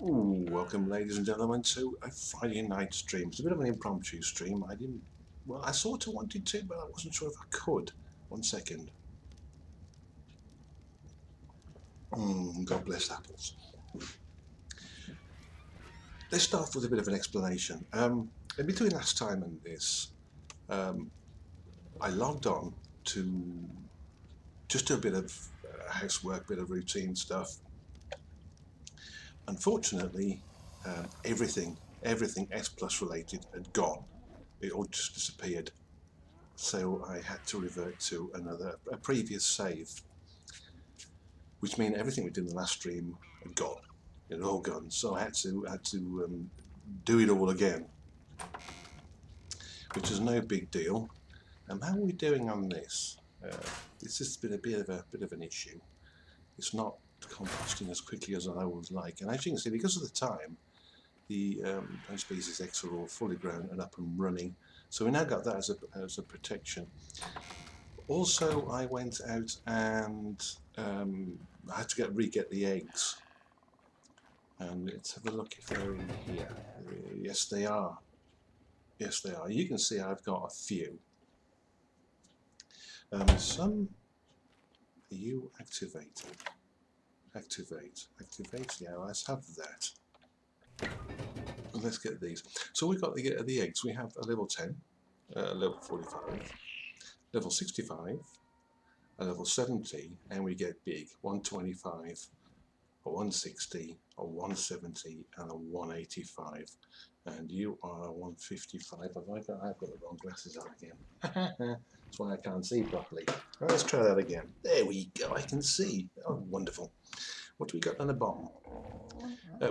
Ooh, welcome ladies and gentlemen to a Friday night stream. It's a bit of an impromptu stream. I sort of wanted to, but I wasn't sure if I could. 1 second. God bless apples. Let's start off with a bit of an explanation. In between last time and this, I logged on to just do a bit of housework, bit of routine stuff. Unfortunately, everything S Plus related had gone. It all just disappeared. So I had to revert to a previous save, which meant everything we did in the last stream had gone. It had all gone. So I had to do it all again, which is no big deal. How are we doing on this? This has been a bit of an issue. It's not composting as quickly as I would like, and as you can see, because of the time, the species X are all fully grown and up and running. So we now got that as a protection. Also, I went out and I had to re-get the eggs. And let's have a look if they're in here. Yes, they are. Yes, they are. You can see I've got a few. Some are you activated? Activate. Yeah, let's have that. And let's get these. So we've got the eggs. We have a level 10, level 45, level 65, a level 70, and we get big 125, a 160, a 170, and a 185. And you are a 155. I've got the wrong glasses on again. That's why I can't see properly. Right, let's try that again. There we go. I can see. Oh, wonderful. What do we got on the bottom?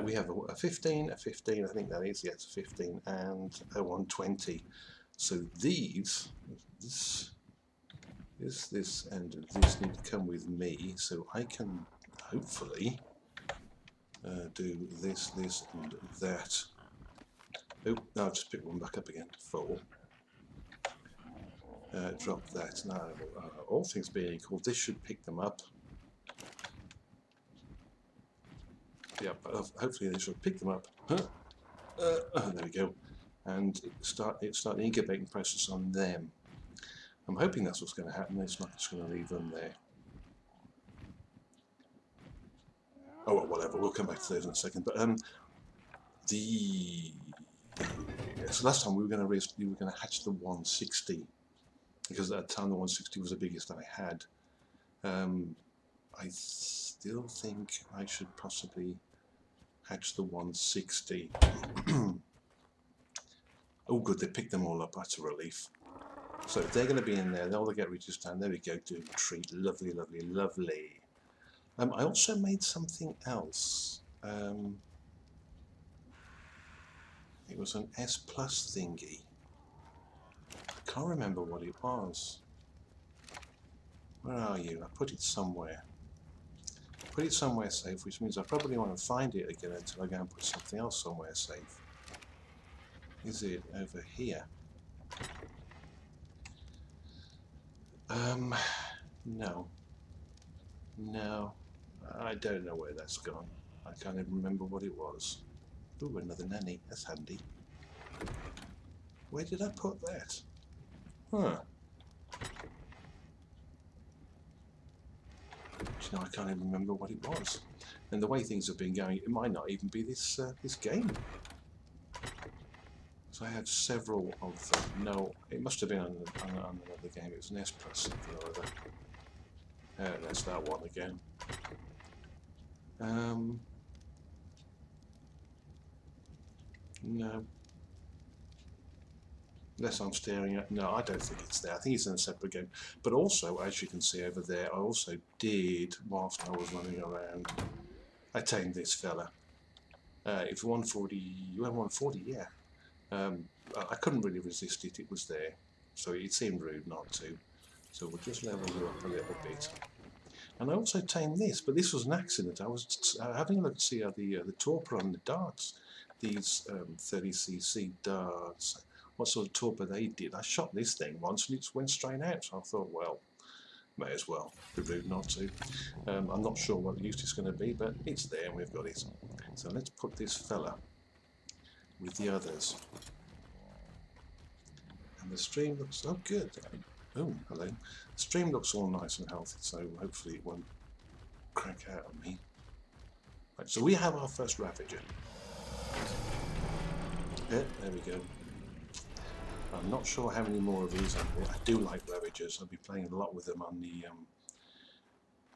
We have a 15, a 15. I think that is. Yeah, it's a 15, and a 120. So this, and this need to come with me, so I can hopefully do this, and that. Oh, no, I'll just pick one back up again. 4. Drop that. Now, all things being equal, this should pick them up. Yeah, hopefully this should pick them up. There we go. And start the incubating process on them. I'm hoping that's what's going to happen. It's not just going to leave them there. Oh, well, whatever. We'll come back to those in a second. But so last time we were going to hatch the 160, because at that time the 160 was the biggest I had. I still think I should possibly hatch the 160. Oh, good, they picked them all up. That's a relief. So if they're going to be in there, they'll get reduced down. There we go, doing a treat. Lovely, lovely, lovely. I also made something else. It was an S Plus thingy. I can't remember what it was. Where are you? I put it somewhere. Put it somewhere safe, which means I probably want to find it again until I go and put something else somewhere safe. Is it over here? No. No. I don't know where that's gone. I can't even remember what it was. Ooh, another nanny. That's handy. Where did I put that? Huh. You know, I can't even remember what it was. And the way things have been going, it might not even be this game. So I had several of them. No, it must have been on another game. It was an S Plus something or other. That's that one again. No. Unless I'm staring at... No, I don't think it's there. I think it's in a separate game. But also, as you can see over there, I also did, whilst I was running around, I tamed this fella. It's 140... You have 140, yeah. I couldn't really resist it. It was there. So it seemed rude not to. So we'll just level you up a little bit. And I also tamed this, but this was an accident. I was having a look to see how the torpor on the darts, these 30cc darts, what sort of torpor they did. I shot this thing once and it just went straight out. So I thought, well, May as well. Be rude not to. I'm not sure what use it's going to be, but it's there and we've got it. So let's put this fella with the others. And the stream looks, oh good. Oh, hello. The stream looks all nice and healthy, so hopefully it won't crack out on me. Right, so we have our first Ravager. Yeah, there we go. I'm not sure how many more of these I do like Ravagers. I'll be playing a lot with them on the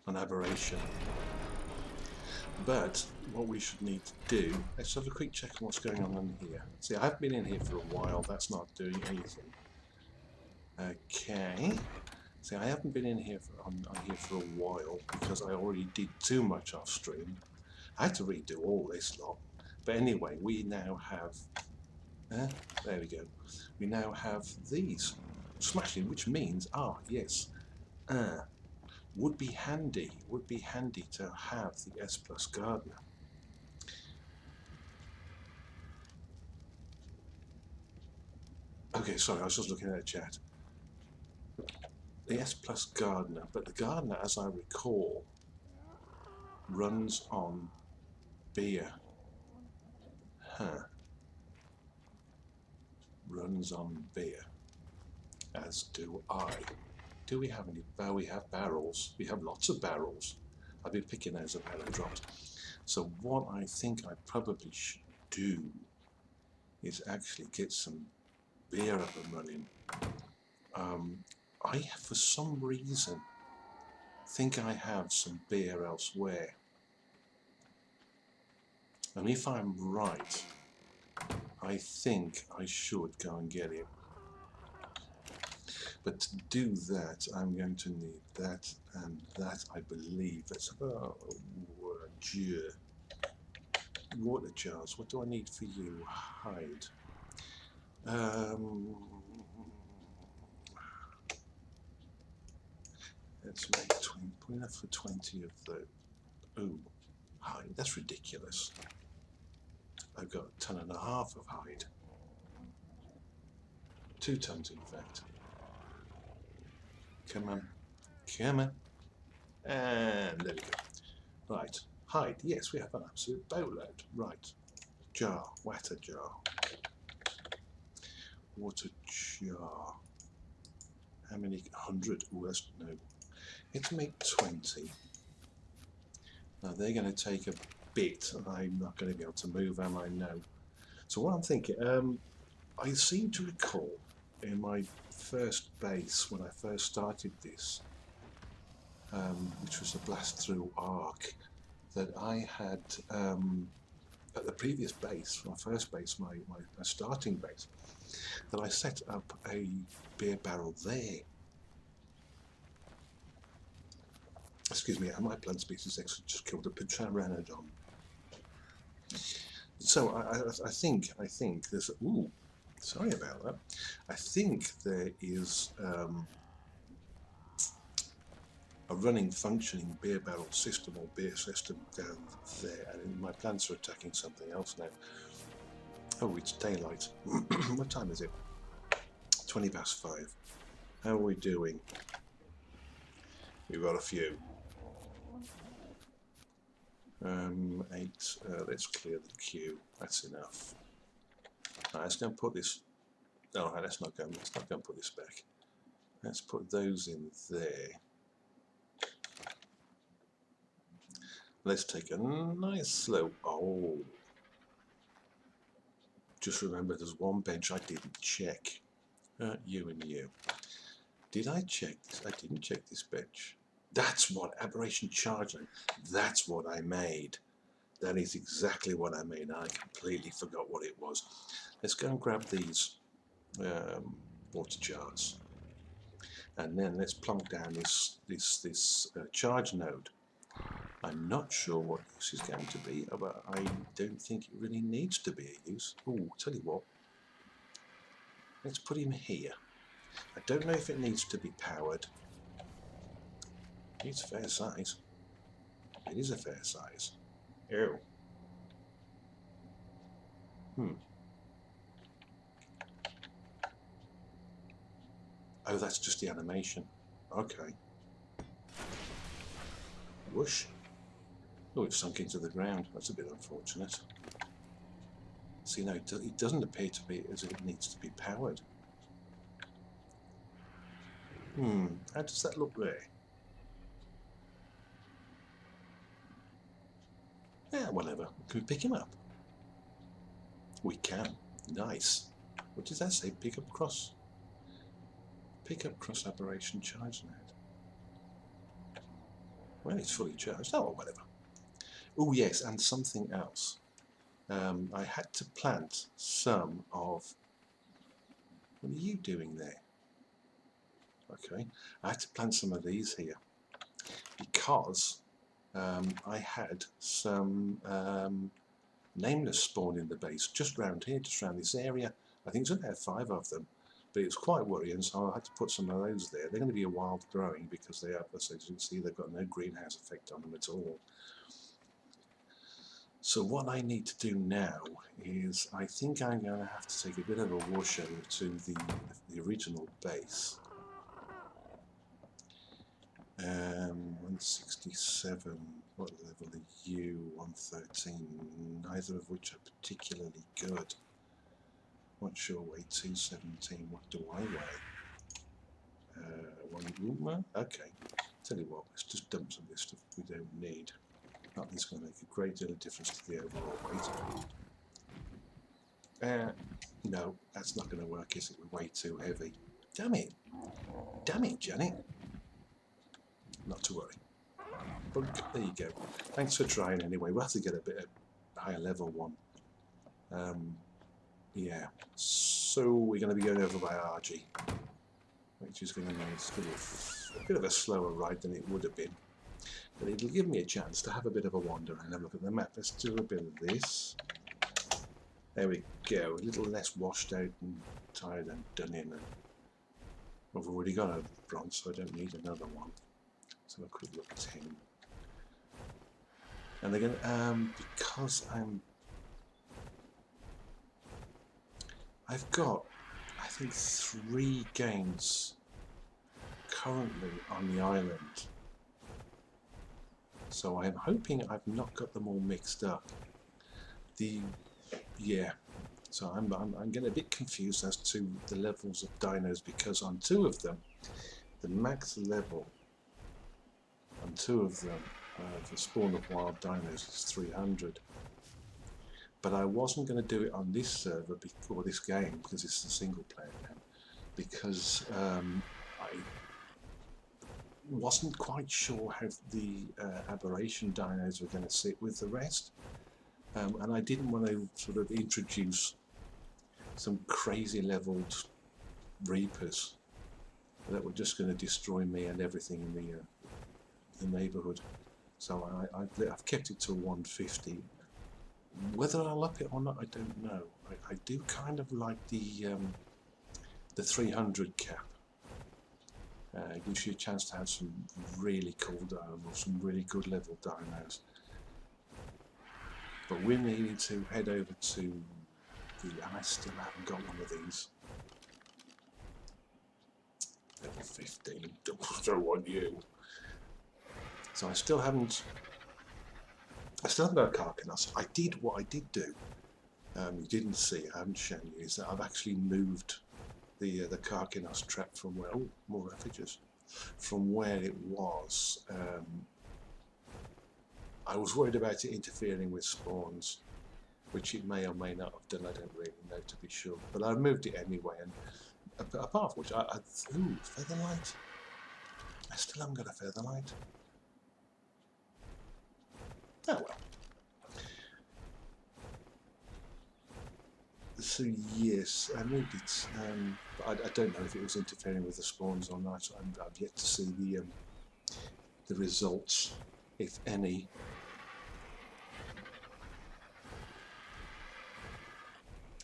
on Aberration. But what we should need to do, let's have a quick check on what's going on in here. See, I've been in here for a while. That's not doing anything. Okay. See, I haven't been in here on here for a while because I already did too much off stream. I had to redo all this lot. But anyway, we now have. There we go. We now have these smashing, which means yes. Would be handy to have the S Plus Gardener. Okay, sorry, I was just looking at the chat. The S Plus Gardener, but the Gardener, as I recall, runs on beer. Runs on beer, as do I. Do we have any? We have barrels. We have lots of barrels. I've been picking those up out of dropped. So what I think I probably should do is actually get some beer up and running. I, for some reason, think I have some beer elsewhere. And if I'm right, I think I should go and get it. But to do that, I'm going to need that and that, I believe. That's water jars. What do I need for you? Hide. Let's make 20, put enough for 20 of the. Oh, hide. That's ridiculous. I've got 1.5 tons of hide. 2 tons, in fact. Come on. Come on. And there we go. Right. Hide. Yes, we have an absolute boatload. Right. Jar. Water jar. Water jar. How many? 100. Oh, that's no. Let's make 20. Now they're going to take a bit. I'm not going to be able to move, am I? No. So what I'm thinking, I seem to recall in my first base when I first started this, which was a blast through arc, that I had at the previous base, my first base, my starting base, that I set up a beer barrel there. Excuse me, my plant species actually just killed a pteranodon. So I think there's sorry about that. I think there is a running, functioning beer barrel system or beer system down there, and my plants are attacking something else now. Oh, it's daylight. What time is it? 20 past 5. How are we doing? We've got a few. 8. Let's clear the queue. That's enough. Right, let's go and put this. No, let's not go and put this back. Let's put those in there. Let's take a nice slow. Oh, just remember, there's one bench I didn't check. You and you. Did I check this? I didn't check this bench. That's what Aberration charged on. That's what I made. That is exactly what I made. I completely forgot what it was. Let's go and grab these water jars, and then let's plonk down this charge node. I'm not sure what use is going to be, but I don't think it really needs to be a use. Oh, tell you what. Let's put him here. I don't know if it needs to be powered. It's fair size. It is a fair size. Ew. Oh, that's just the animation. Okay. Whoosh. Oh, it's sunk into the ground. That's a bit unfortunate. See, no, it doesn't appear to be as if it needs to be powered. How does that look there? Yeah, whatever. Can we pick him up? We can. Nice. What does that say? Pick up cross. Pick up cross aberration charge net. Well, it's fully charged. Oh, whatever. Oh, yes, and something else. I had to plant some of... What are you doing there? Okay. I had to plant some of these here because I had some nameless spawn in the base just round here, just around this area. I think it's about 5 of them, but it's quite worrying, so I had to put some of those there. They're going to be a wild growing because they have, as you can see, they've got no greenhouse effect on them at all. So what I need to do now is I think I'm going to have to take a bit of a wash over to the original base. 167, what level are you? 113, neither of which are particularly good. What's your weight? 217, what do I weigh? One, okay, tell you what, let's just dump some of this stuff we don't need. Nothing's going to make a great deal of difference to the overall weight. No, that's not going to work, is it? We're way too heavy. Damn it, Janet. Not to worry. But there you go. Thanks for trying anyway. We'll have to get a bit of higher level one. Yeah. So we're going to be going over by RG, which is going to be a bit of a slower ride than it would have been. But it'll give me a chance to have a bit of a wander and have a look at the map. Let's do a bit of this. There we go. A little less washed out and tired and done in. And I've already got a bronze, so I don't need another one. Let's have a quick look at him. And again, because I've got, I think, 3 games currently on the island. So I'm hoping I've not got them all mixed up. Yeah. So I'm getting a bit confused as to the levels of dinos because on 2 of them, the max level on 2 of them for spawn of wild dinos is 300. But I wasn't going to do it on this server or this game because it's a single player game, because I wasn't quite sure how the Aberration dinos were going to sit with the rest, and I didn't want to sort of introduce some crazy leveled Reapers that were just going to destroy me and everything in the neighbourhood. So I've kept it to 150. Whether I'll up it or not, I don't know. I do kind of like the 300 cap. It gives you a chance to have some really cool dinos or some really good level dinos. But we're needing to head over to and I still haven't got one of these. Level 15, so on you. So I still haven't got a Carcanos. What I did do, you didn't see, I haven't shown you, is that I've actually moved the Carcanos trap from where, oh, more refuges, from where it was. I was worried about it interfering with spawns, which it may or may not have done, I don't really know to be sure. But I moved it anyway, and apart from which, ooh, Featherlight. I still haven't got a Featherlight. Oh well. So yes, I moved it, but I don't know if it was interfering with the spawns or not. I've yet to see the results, if any.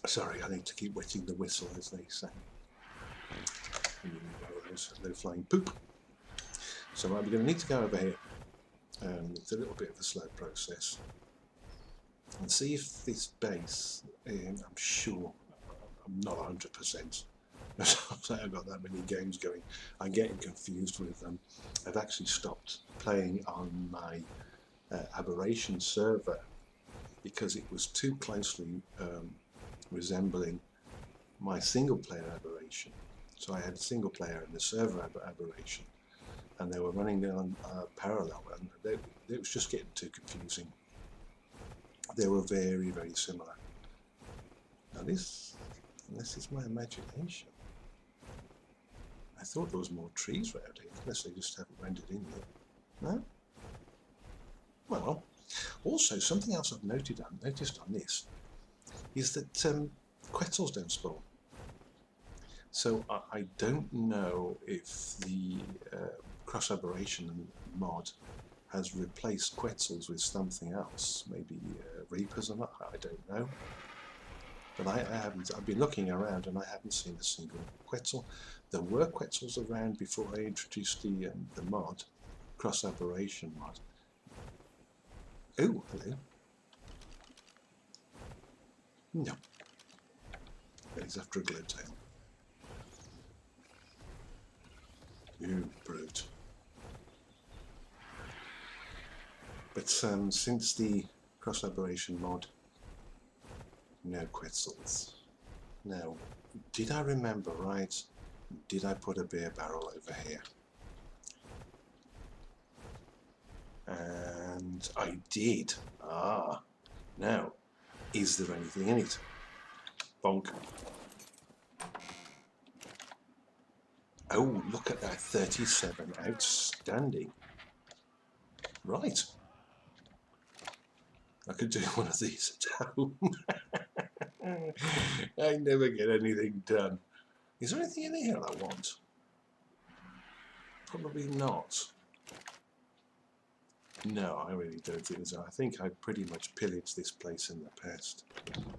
Sorry, I need to keep wetting the whistle, as they say. Those low-flying poop. So I'm going to need to go over here. It's a little bit of a slow process. And see if this base, I'm sure, I'm not 100%, I've got that many games going. I'm getting confused with them. I've actually stopped playing on my Aberration server because it was too closely resembling my single player Aberration. So I had a single player in the server Aberration, and they were running on parallel, and it was just getting too confusing. They were very, very similar. Now this is my imagination. I thought there was more trees around here, unless they just haven't rendered in yet. No? Well, also something else I've noticed on this is that Quetzals don't spawn. So I don't know if the cross aberration mod has replaced Quetzals with something else, maybe Reapers or not. I don't know. But I haven't. I've been looking around and I haven't seen a single Quetzal. There were Quetzals around before I introduced the mod, cross aberration mod. Oh, hello. No. He's after a glowtail. You brute. But since the cross aberration mod, no Quetzals. Now, did I remember right? Did I put a beer barrel over here? And I did. Ah, now, is there anything in it? Bonk. Oh, look at that, 37, outstanding. Right. I could do one of these at home. I never get anything done. Is there anything in here I want? Probably not. No, I really don't think so. I think I pretty much pillaged this place in the past.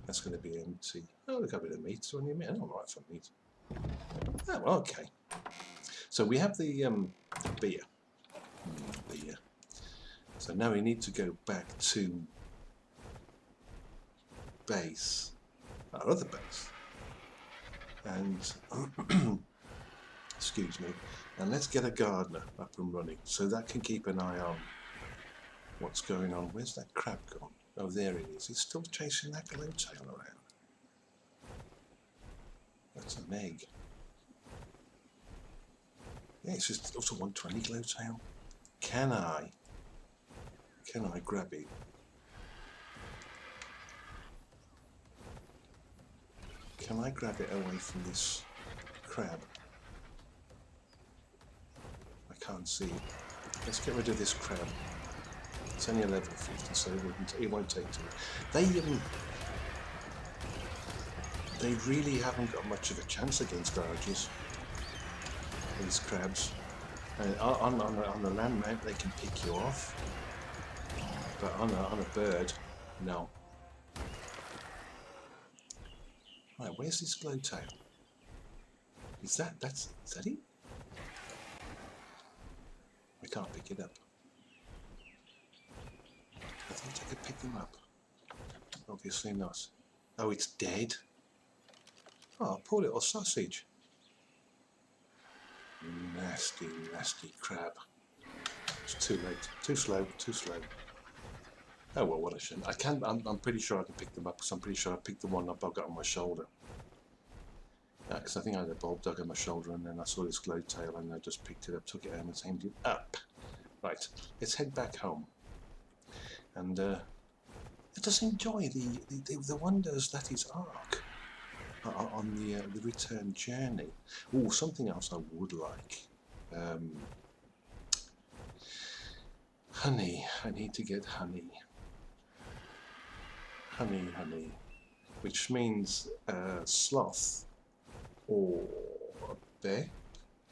That's going to be empty. Oh, look, a bit of meat. So any meat? I don't like for meat. Oh, well, okay. So we have the beer. Beer. So now we need to go back to base, our other base, and excuse me, and let's get a gardener up and running so that can keep an eye on what's going on. Where's that crab gone? Oh, there it is. He's still chasing that glowtail around. That's an egg. Yeah, it's just up to 120 glowtail. Can I grab it? Can I grab it away from this crab? I can't see it. Let's get rid of this crab. It's only 1150, so it won't take too long. They really haven't got much of a chance against archers. These crabs. On the land mount they can pick you off, but on a bird, no. Right, where's this glowtail? Is that it? I can't pick it up. I thought I could pick them up. Obviously not. Oh, it's dead. Oh, poor little sausage. Nasty, nasty crab. It's too late. Too slow. Too slow. Oh well, what a shame. I'm pretty sure I can pick them up because I'm pretty sure I picked the one up I've got on my shoulder. Because I think I had a bulb dug on my shoulder and then I saw this glowtail and I just picked it up, took it home and aimed it up. Right, let's head back home. And let us enjoy the wonders that is Ark on the return journey. Oh, something else I would like. Honey. I need to get honey. Honey. Which means sloth or a bear.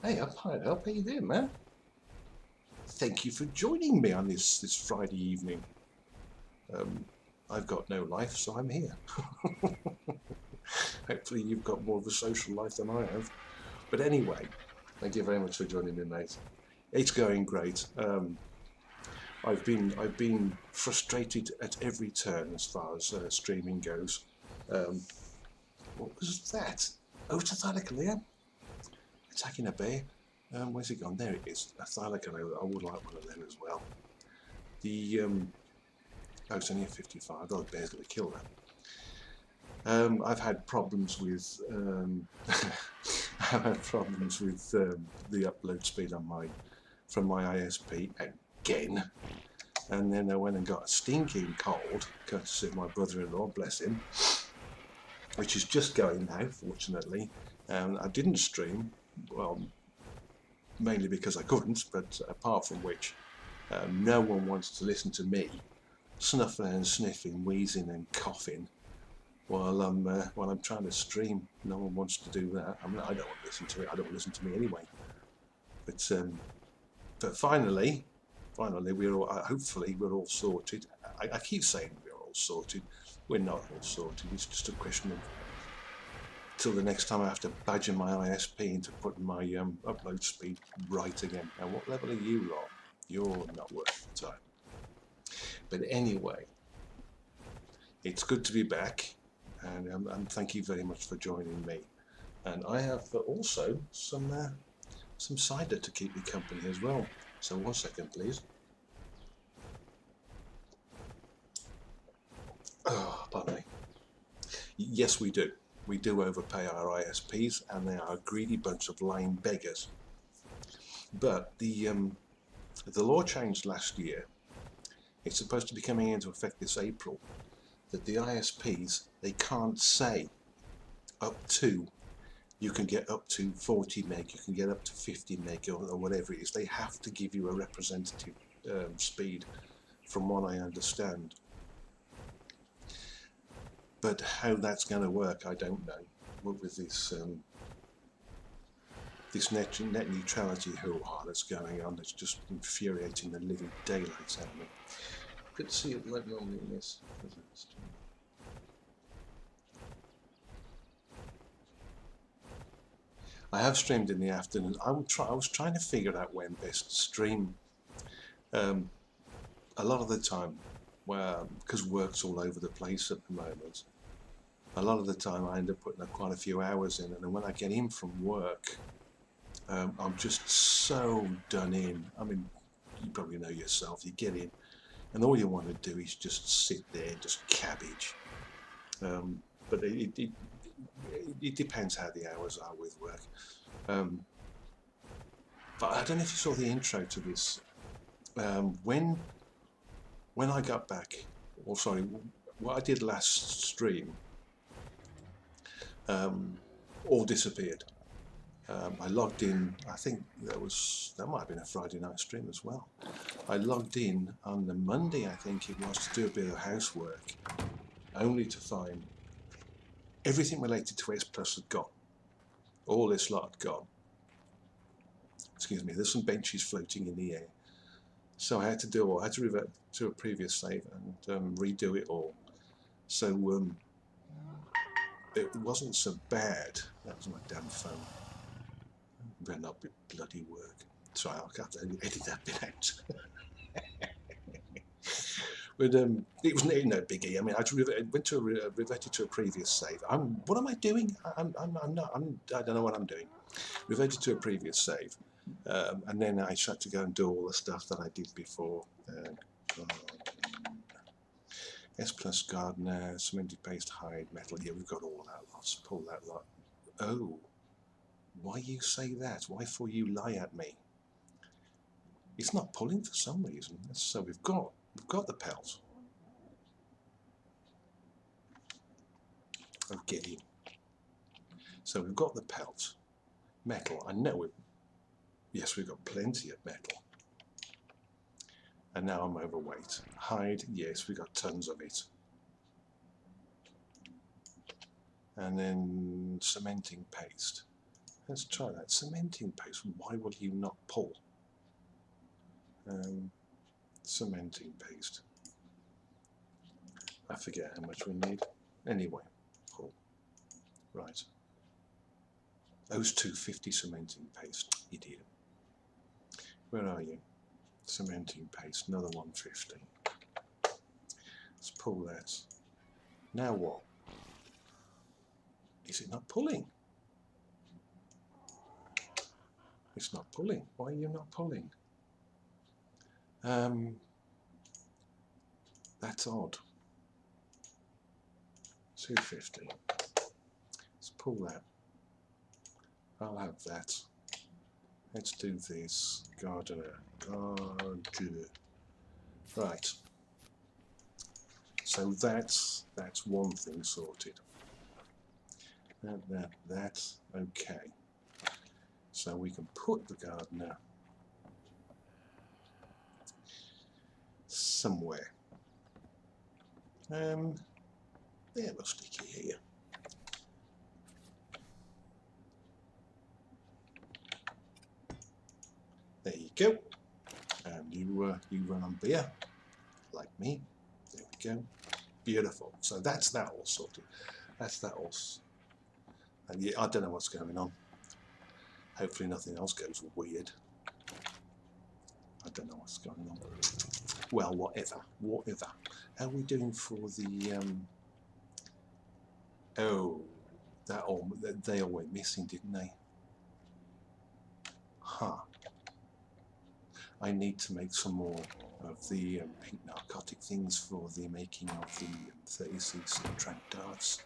Hey, up high up. How you doing, man? Thank you for joining me on this Friday evening. I've got no life, so I'm here. Hopefully you've got more of a social life than I have. But anyway, thank you very much for joining me, mate. It's going great. I've been frustrated at every turn as far as streaming goes. What was that? Oh, it's a AntlequeLP. Attacking a bear. Where's it gone? There it is. I thought I would like one of them as well. The oh, it's only a 55. I thought the bear's going to kill that. I've had problems with I've had problems with the upload speed on from my ISP again, and then I went and got a stinking cold, courtesy of my brother-in-law, bless him, which is just going now, fortunately. I didn't stream, well, mainly because I couldn't, but apart from which, no one wants to listen to me snuffling and sniffing, wheezing and coughing while I'm trying to stream. No one wants to do that. I mean, I don't want to listen to it. I don't listen to me anyway. But finally, we're all, hopefully we're all sorted. I keep saying we're all sorted. We're not all sorted. It's just a question of till the next time I have to badger my ISP into putting my upload speed right again. Now, what level are you on? You're not worth the time. But anyway, it's good to be back, and thank you very much for joining me. And I have also some cider to keep me company as well. So 1 second, please. Oh, pardon me. Yes, we do. We do overpay our ISPs, and they are a greedy bunch of lying beggars. But the law changed last year. It's supposed to be coming into effect this April. That the ISPs, they can't say up to, you can get up to 40 meg, you can get up to 50 meg, or whatever it is. They have to give you a representative speed, from what I understand. But how that's going to work, I don't know. With this this net neutrality hoo-ha that's going on, that's just infuriating the living daylights out of me. Good to see it like normally in this. I have streamed in the afternoon. I was trying to figure out when best to stream. A lot of the time, because work's all over the place at the moment, a lot of the time I end up putting quite a few hours in, and then when I get in from work, I'm just so done in. I mean, you probably know yourself, you get in, and all you want to do is just sit there, just cabbage. But it depends how the hours are with work. But I don't know if you saw the intro to this. When I got back, or sorry, what I did last stream, all disappeared. I logged in, I think that might have been a Friday night stream as well. I logged in on the Monday, I think it was, to do a bit of housework, only to find everything related to S Plus had gone. All this lot had gone. Excuse me, there's some benches floating in the air. So I had to revert to a previous save and redo it all. So it wasn't so bad. That was my damn phone. Better not be bloody work. Sorry, I'll have to edit that bit out. But it was no biggie. I mean, I reverted to a previous save. What am I doing? I don't know what I'm doing. Reverted to a previous save, and then I had to go and do all the stuff that I did before. S Plus Gardener, cemented paste, hide, metal. Yeah, we've got all that lot. Pull that lot. Oh, why you say that? Why for you lie at me? It's not pulling for some reason. So we've got the pelt. I'm getting. So we've got the pelt. Metal, I know it. Yes, we've got plenty of metal. And now I'm overweight. Hide, yes, we've got tons of it. And then cementing paste. Let's try that. Cementing paste, why would you not pull? Cementing paste. I forget how much we need. Anyway, pull. Right. Those 250 cementing paste. Idiot. Where are you? Cementing paste, another 150. Let's pull that. Now what? Is it not pulling? It's not pulling. Why are you not pulling? That's odd. 250. Let's pull that. I'll have that. Let's do this. Gardener. Right. So that's one thing sorted. That. Okay. So we can put the gardener somewhere. Yeah, we'll stick it here. There you go. And you run on beer, like me. There we go. Beautiful. So that's that all sorted. That's that all. And yeah, I don't know what's going on. Hopefully nothing else goes weird. I don't know what's going on. Well, whatever. How are we doing for the oh, they all went missing, didn't they? Huh. I need to make some more of the pink narcotic things for the making of the 30cc track darts,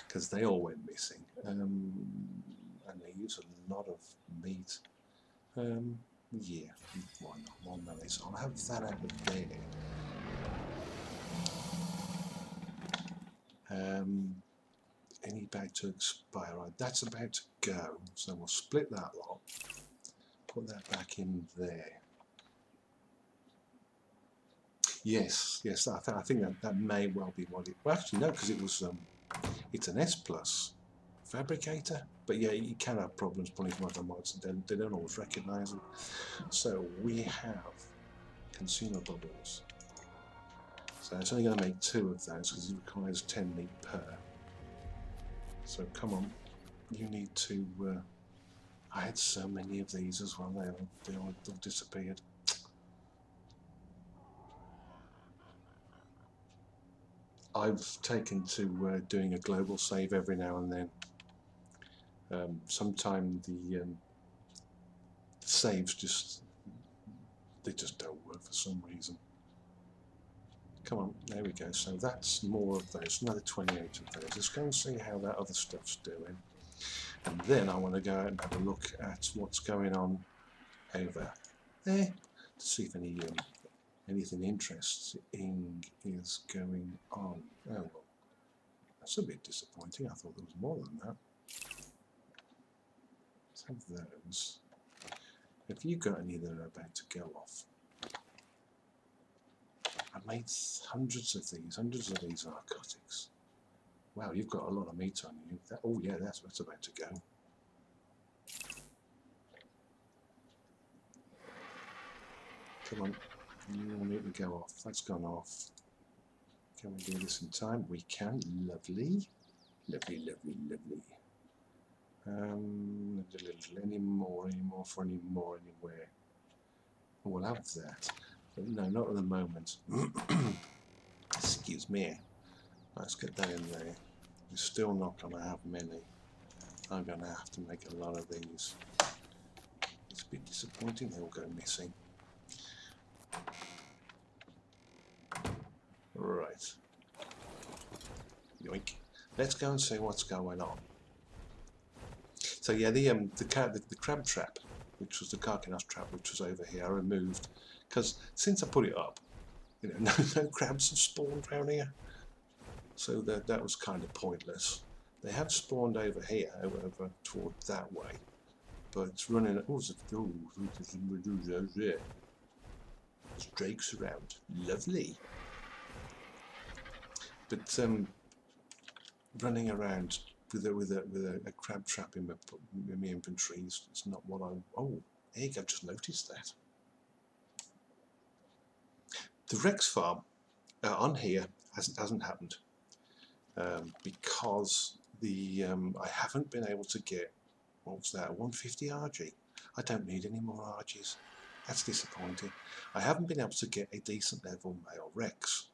because they all went missing, and they use a lot of meat. Yeah, why not? More melee, so I'll have that out of there. Any about to expire? Right, that's about to go, so we'll split that lot, put that back in there. Yes, I think that may well be what it. Well, actually, no, because it was it's an S plus fabricator, but yeah, you can have problems pulling from other mods, and they don't always recognise them. So we have consumer bubbles. So it's only going to make 2 of those because it requires 10 meat per. So come on, you need to. I had so many of these as well. They all disappeared. I've taken to doing a global save every now and then. Sometimes the saves just don't work for some reason. Come on, there we go. So that's more of those, another 28 of those. Let's go and see how that other stuff's doing. And then I want to go out and have a look at what's going on over there to see if anything interesting is going on. Oh, well, that's a bit disappointing. I thought there was more than that. Let's have those. Have you got any that are about to go off? I've made hundreds of these narcotics. Wow, you've got a lot of meat on you. Oh yeah, that's about to go. Come on, you all need to go off. That's gone off. Can we do this in time? We can. Lovely. Lovely. Any more anywhere. We'll have that. But no, not at the moment. Excuse me. Let's get that in there. We're still not going to have many. I'm going to have to make a lot of these. It's a bit disappointing they all go missing. Right. Yoink. Let's go and see what's going on. So yeah, the crab trap, which was the carcanos trap, which was over here, I removed because since I put it up, you know, no crabs have spawned around here. So that was kind of pointless. They have spawned over here, over toward that way, but it's running. There's drakes around. Lovely. But running around with a crab trap in my inventory is not what I. Oh, egg! I've just noticed that. The Rex farm on here hasn't happened. Because I haven't been able to get, what was that, 150 RG. I don't need any more RGs. That's disappointing. I haven't been able to get a decent level male Rex.